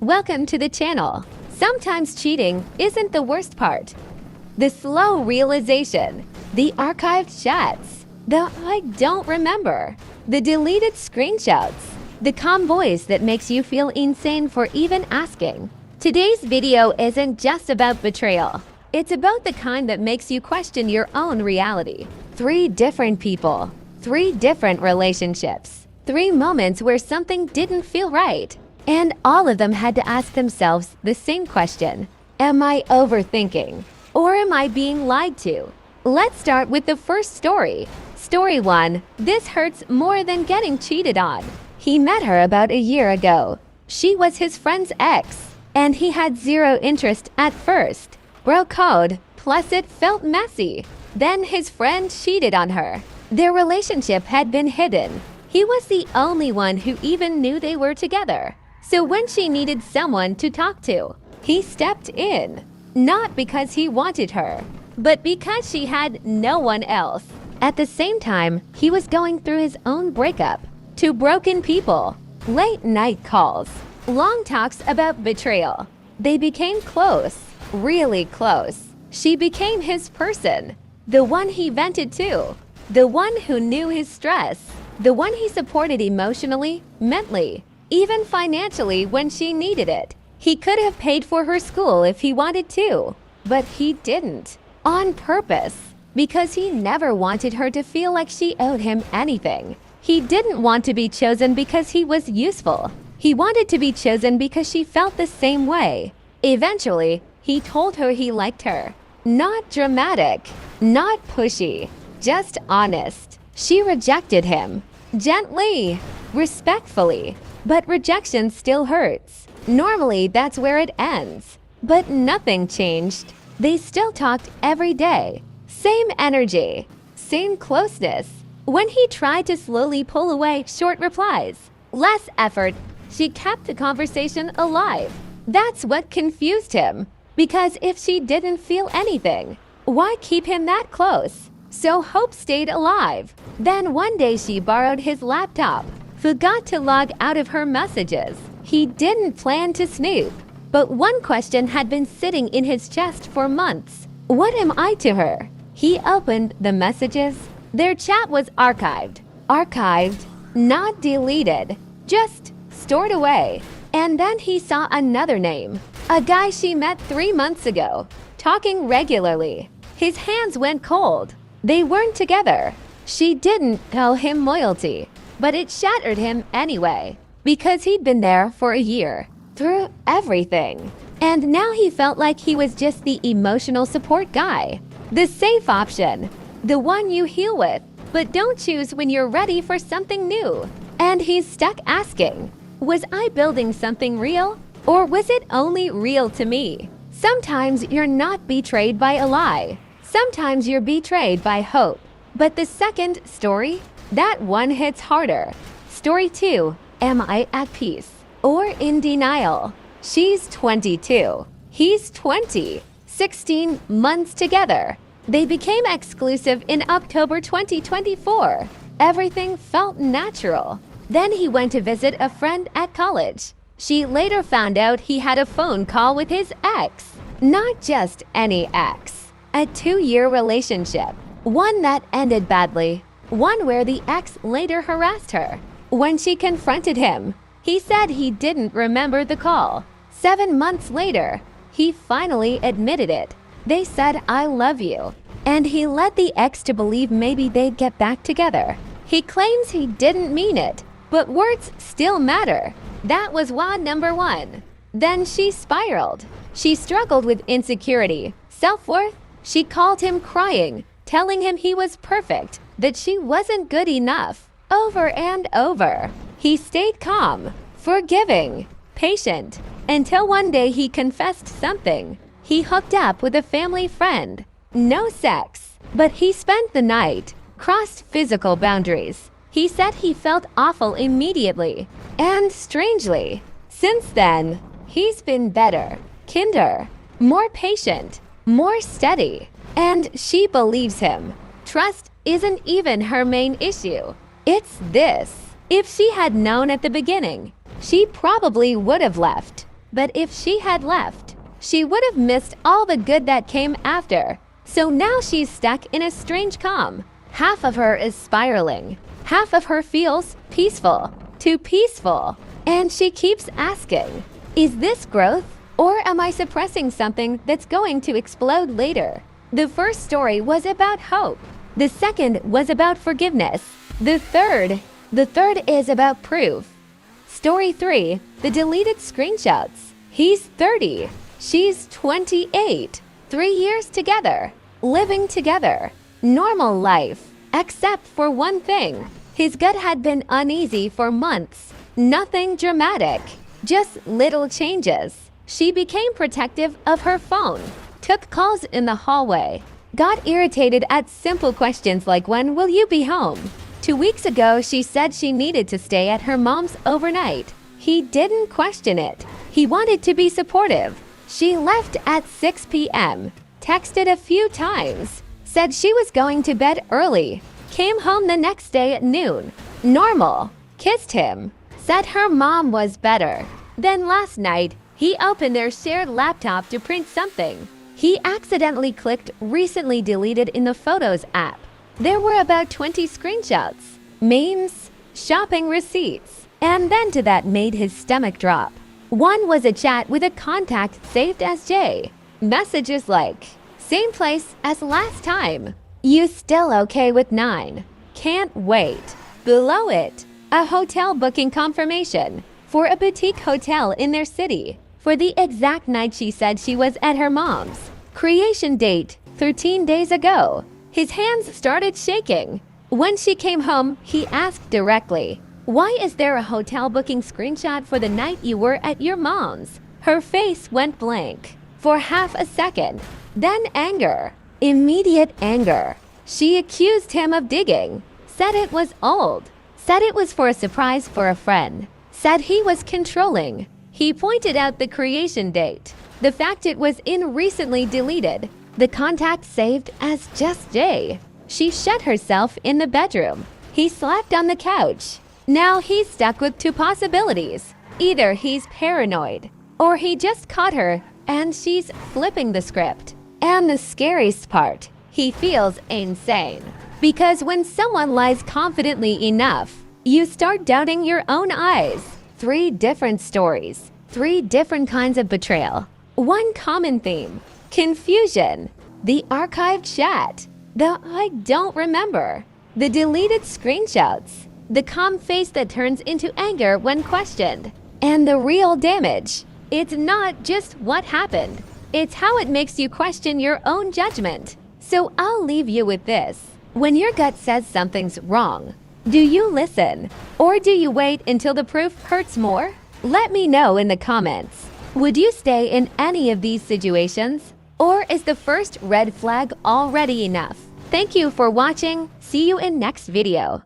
Welcome to the channel. Sometimes cheating isn't the worst part. The slow realization, the archived chats, the I don't remember, the deleted screenshots, the calm voice that makes you feel insane for even asking. Today's video isn't just about betrayal. It's about the kind that makes you question your own reality. 3 different people, 3 different relationships, 3 moments where something didn't feel right. And all of them had to ask themselves the same question. Am I overthinking? Or am I being lied to? Let's start with the first story. Story 1. This hurts more than getting cheated on. He met her about a year ago. She was his friend's ex, and he had zero interest at first. Bro code, plus it felt messy. Then his friend cheated on her. Their relationship had been hidden. He was the only one who even knew they were together. So when she needed someone to talk to, he stepped in. Not because he wanted her, but because she had no one else. At the same time, he was going through his own breakup. 2 broken people, late night calls, long talks about betrayal. They became close, really close. She became his person, the one he vented to, the one who knew his stress, the one he supported emotionally, mentally, even financially when she needed it. He could have paid for her school if he wanted to, but he didn't. On purpose, because he never wanted her to feel like she owed him anything. He didn't want to be chosen because he was useful. He wanted to be chosen because she felt the same way. Eventually, he told her he liked her. Not dramatic, not pushy, just honest. She rejected him. Gently, respectfully. But rejection still hurts. Normally, that's where it ends. But nothing changed. They still talked every day. Same energy, same closeness. When he tried to slowly pull away, short replies, less effort, she kept the conversation alive. That's what confused him. Because if she didn't feel anything, why keep him that close? So hope stayed alive. Then one day she borrowed his laptop, forgot to log out of her messages. He didn't plan to snoop, but one question had been sitting in his chest for months. What am I to her? He opened the messages. Their chat was archived. Archived, not deleted, just stored away. And then he saw another name, a guy she met 3 months ago, talking regularly. His hands went cold. They weren't together. She didn't owe him loyalty, but it shattered him anyway, because he'd been there for a year, through everything. And now he felt like he was just the emotional support guy, the safe option, the one you heal with, but don't choose when you're ready for something new. And he's stuck asking, was I building something real? Or was it only real to me? Sometimes you're not betrayed by a lie. Sometimes you're betrayed by hope. But the second story, that one hits harder. Story 2, am I at peace or in denial? She's 22. He's 20. 16 months together. They became exclusive in October 2024. Everything felt natural. Then he went to visit a friend at college. She later found out he had a phone call with his ex. Not just any ex. A 2-year relationship. One that ended badly. One where the ex later harassed her. When she confronted him, he said he didn't remember the call. 7 months later, he finally admitted it. They said, I love you. And he led the ex to believe maybe they'd get back together. He claims he didn't mean it, but words still matter. That was wad number 1. Then she spiraled. She struggled with insecurity, self-worth. She called him crying, telling him he was perfect, that she wasn't good enough, over and over. He stayed calm, forgiving, patient, until one day he confessed something. He hooked up with a family friend. No sex, but he spent the night, crossed physical boundaries. He said he felt awful immediately. And strangely, since then, he's been better, kinder, more patient, more steady. And she believes him. Trust isn't even her main issue. It's this. If she had known at the beginning, she probably would have left. But if she had left, she would have missed all the good that came after. So now she's stuck in a strange calm. Half of her is spiraling. Half of her feels peaceful, too peaceful. And she keeps asking, is this growth? Or am I suppressing something that's going to explode later? The first story was about hope. The second was about forgiveness. The third is about proof. Story 3, the deleted screenshots. He's 30. She's 28. 3 years together. Living together. Normal life. Except for one thing. His gut had been uneasy for months. Nothing dramatic. Just little changes. She became protective of her phone. Took calls in the hallway. Got irritated at simple questions like, when will you be home? 2 weeks ago, she said she needed to stay at her mom's overnight. He didn't question it. He wanted to be supportive. She left at 6 p.m. Texted a few times. Said she was going to bed early. Came home the next day at noon. Normal. Kissed him. Said her mom was better. Then last night, he opened their shared laptop to print something. He accidentally clicked recently deleted in the Photos app. There were about 20 screenshots, memes, shopping receipts, and then to that made his stomach drop. One was a chat with a contact saved as J. Messages like, same place as last time. You still okay with 9? Can't wait. Below it, a hotel booking confirmation for a boutique hotel in their city for the exact night she said she was at her mom's. Creation date, 13 days ago. His hands started shaking. When she came home, he asked directly, why is there a hotel booking screenshot for the night you were at your mom's? Her face went blank for half a second. Then anger. Immediate anger. She accused him of digging. Said it was old. Said it was for a surprise for a friend. Said he was controlling. He pointed out the creation date. The fact it was in recently deleted. The contact saved as just J. She shut herself in the bedroom. He slapped on the couch. Now he's stuck with 2 possibilities. Either he's paranoid, or he just caught her and she's flipping the script. And the scariest part, he feels insane. Because when someone lies confidently enough, you start doubting your own eyes. 3 different stories, 3 different kinds of betrayal. One common theme, confusion, the archived chat, the I don't remember, the deleted screenshots, the calm face that turns into anger when questioned, and the real damage. It's not just what happened, it's how it makes you question your own judgment. So I'll leave you with this. When your gut says something's wrong, do you listen? Or do you wait until the proof hurts more? Let me know in the comments. Would you stay in any of these situations? Or is the first red flag already enough? Thank you for watching. See you in next video.